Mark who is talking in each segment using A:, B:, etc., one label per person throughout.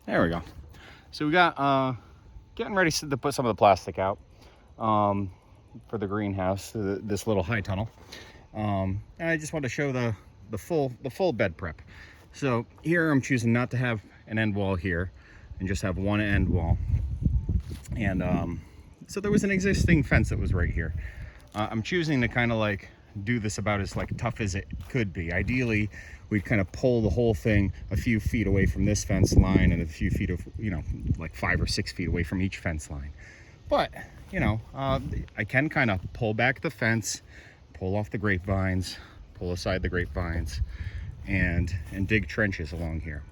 A: There we go. So we got getting ready to put some of the plastic out for the greenhouse, this little high tunnel. And I just want to show the full bed prep. So here I'm choosing not to have an end wall here and just have one end wall. And so there was an existing fence that was right here. I'm choosing to kind of like do this about as like tough as it could be. Ideally, we'd kind of pull the whole thing a few feet away from this fence line and a few feet of, like 5 or 6 feet away from each fence line. But, I can kind of pull back the fence, pull off the grapevines, pull aside the grapevines, and dig trenches along here.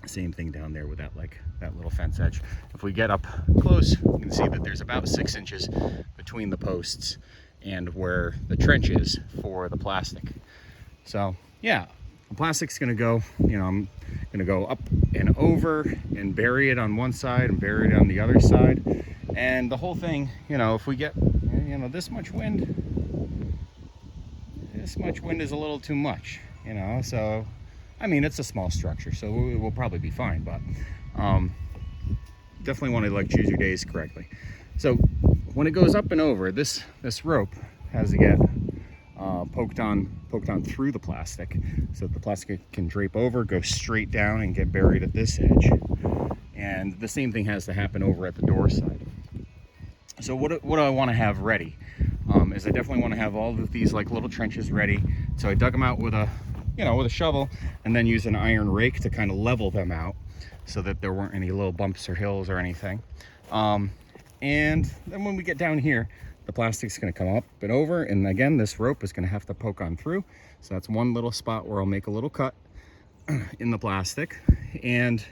A: Same thing down there with that little fence edge. If we get up close, you can see that there's about 6 inches between the posts and where the trench is for the plastic. So yeah, the plastic's gonna go, I'm gonna go up and over and bury it on one side and bury it on the other side. And the whole thing, if we get, this much wind is a little too much, so I mean, it's a small structure, so we'll probably be fine, but definitely want to choose your days correctly. So when it goes up and over, this rope has to get poked on through the plastic, so that the plastic can drape over, go straight down, and get buried at this edge. And the same thing has to happen over at the door side. So what do I want to have ready? Is I definitely want to have all of these little trenches ready. So I dug them out with a shovel, and then use an iron rake to kind of level them out so that there weren't any little bumps or hills or anything. And then when we get down here, the plastic's going to come up and over, and again, this rope is going to have to poke on through. So that's one little spot where I'll make a little cut in the plastic. And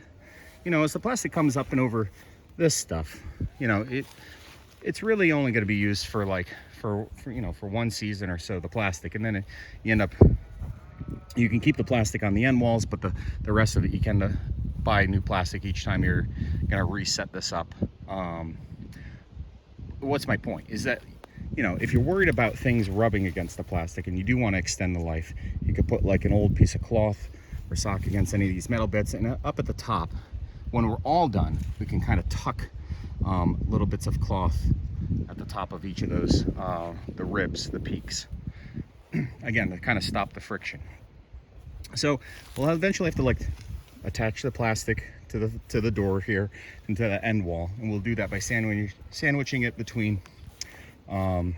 A: as the plastic comes up and over this stuff, it's really only going to be used for one season or so, the plastic, and then you can keep the plastic on the end walls, but the rest of it, you can buy new plastic each time you're gonna reset this up. What's my point is that, if you're worried about things rubbing against the plastic and you do want to extend the life, you could put an old piece of cloth or sock against any of these metal bits, and up at the top, when we're all done, we can kind of tuck little bits of cloth at the top of each of those, the ribs, the peaks, again, to kind of stop the friction. So we'll eventually have to attach the plastic to the door here and to the end wall, and we'll do that by sandwiching it between some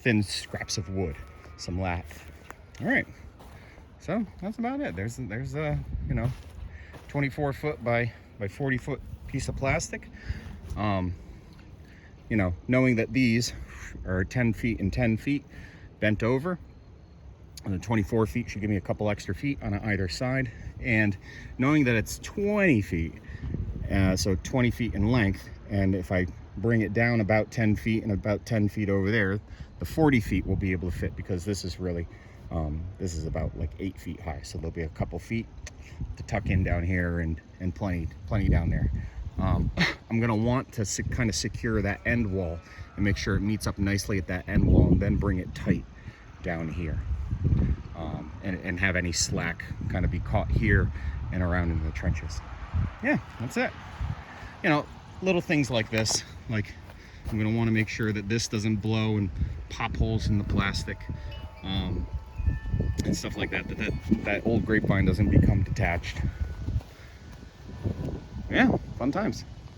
A: thin scraps of wood, some lath. All right, so that's about it. There's a 24 foot by 40 foot piece of plastic. Knowing that these are 10 feet and 10 feet bent over, and the 24 feet should give me a couple extra feet on either side. And knowing that it's 20 feet, so 20 feet in length, and if I bring it down about 10 feet and about 10 feet over there, the 40 feet will be able to fit, because this is really, this is about 8 feet high. So there'll be a couple feet to tuck in down here and plenty down there. I'm gonna want to kind of secure that end wall and make sure it meets up nicely at that end wall, and then bring it tight down here. And have any slack kind of be caught here and around in the trenches. Yeah, that's it. Little things like this, I'm going to want to make sure that this doesn't blow and pop holes in the plastic, and stuff like that, that old grapevine doesn't become detached. Yeah, fun times.